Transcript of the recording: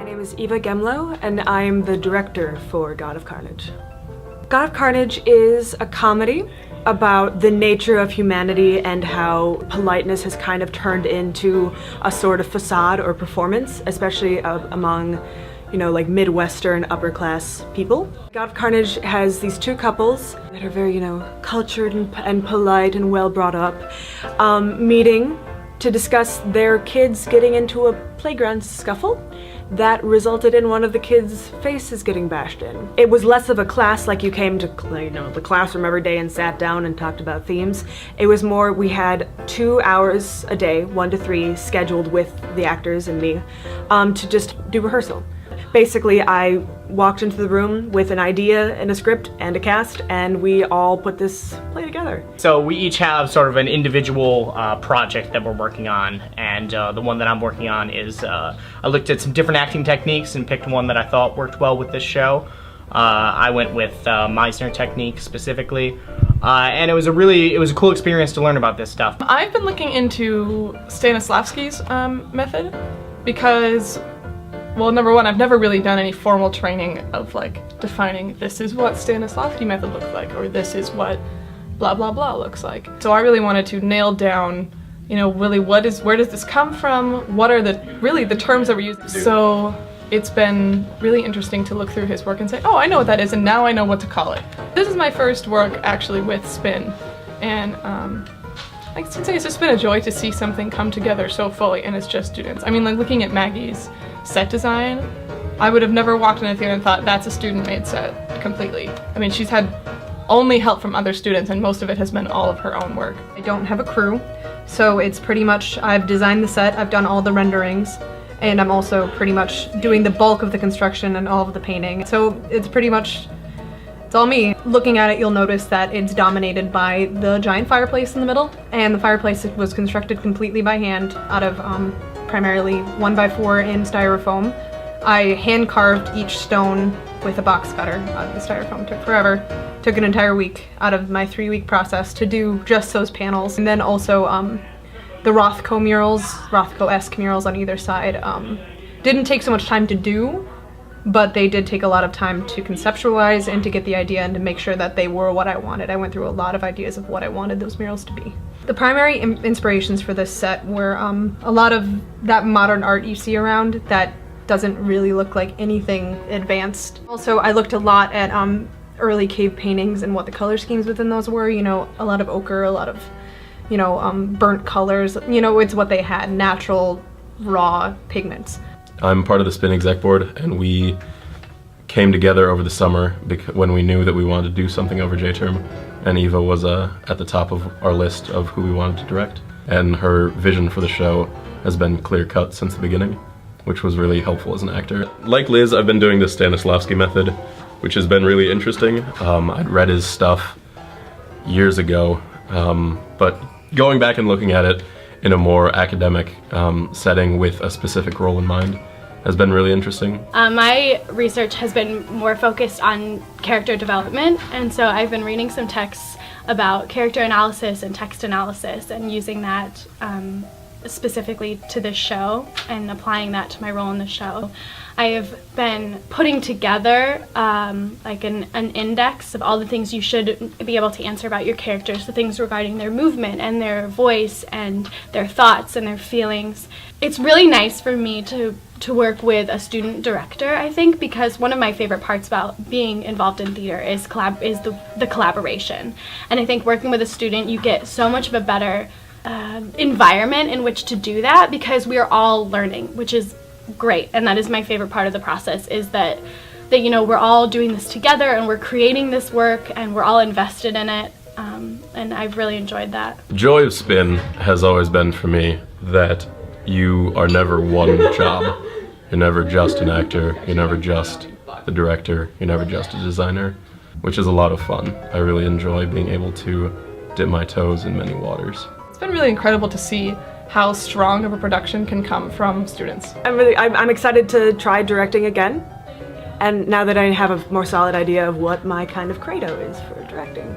name is Eva Gemlo, and I'm the director for God of Carnage. God of Carnage is a comedy about the nature of humanity and how politeness has kind of turned into a sort of facade or performance, especially among, like Midwestern upper class people. God of Carnage has these two couples that are very, cultured and polite and well brought up, meeting to discuss their kids getting into a playground scuffle that resulted in one of the kids' faces getting bashed in. It was less of a class, like you came to the classroom every day and sat down and talked about themes. It was more, we had 2 hours a day, 1 to 3, scheduled with the actors and me, to just do rehearsal. Basically, I walked into the room with an idea and a script and a cast, and we all put this play together. So we each have sort of an individual project that we're working on, and the one that I'm working on is, I looked at some different acting techniques and picked one that I thought worked well with this show. I went with Meisner technique specifically, and it was a cool experience to learn about this stuff. I've been looking into Stanislavski's method because, well, number one, I've never really done any formal training of defining this is what Stanislavski method looks like, or this is what blah blah blah looks like. So I really wanted to nail down, really where does this come from? What are the terms that we're using? So it's been really interesting to look through his work and say, oh, I know what that is, and now I know what to call it. This is my first work actually with Spin, and I can say it's just been a joy to see something come together so fully, and it's just students. I mean, looking at Maggie's set design, I would have never walked in a theater and thought that's a student-made set completely. I mean, she's had only help from other students, and most of it has been all of her own work. I don't have a crew, so it's pretty much, I've designed the set, I've done all the renderings, and I'm also pretty much doing the bulk of the construction and all of the painting. So it's pretty much, it's all me. Looking at it, you'll notice that it's dominated by the giant fireplace in the middle, and the fireplace was constructed completely by hand out of primarily 1x4 in styrofoam. I hand carved each stone with a box cutter out of the styrofoam. Took forever. Took an entire week out of my 3-week process to do just those panels. And then also the Rothko murals, Rothko-esque murals on either side. Didn't take so much time to do, but they did take a lot of time to conceptualize and to get the idea and to make sure that they were what I wanted. I went through a lot of ideas of what I wanted those murals to be. The primary inspirations for this set were a lot of that modern art you see around that doesn't really look like anything advanced. Also, I looked a lot at early cave paintings and what the color schemes within those were. A lot of ochre, a lot of, burnt colors. It's what they had, natural, raw pigments. I'm part of the Spin Exec Board, and we came together over the summer when we knew that we wanted to do something over J-Term, and Eva was at the top of our list of who we wanted to direct. And her vision for the show has been clear-cut since the beginning, which was really helpful as an actor. Like Liz, I've been doing the Stanislavski method, which has been really interesting. I'd read his stuff years ago, but going back and looking at it in a more academic setting with a specific role in mind has been really interesting. My research has been more focused on character development, and so I've been reading some texts about character analysis and text analysis and using that specifically to this show and applying that to my role in the show. I have been putting together an index of all the things you should be able to answer about your characters, the things regarding their movement and their voice and their thoughts and their feelings. It's really nice for me to work with a student director, I think, because one of my favorite parts about being involved in theater is the collaboration. And I think working with a student, you get so much of a better environment in which to do that, because we are all learning, which is great. And that is my favorite part of the process, is that we're all doing this together and we're creating this work and we're all invested in it, and I've really enjoyed that. The joy of Spin has always been for me that you are never one job. You're never just an actor, you're never just the director, you're never just a designer, which is a lot of fun. I really enjoy being able to dip my toes in many waters. It's been really incredible to see how strong of a production can come from students. I'm excited to try directing again, and now that I have a more solid idea of what my kind of credo is for directing.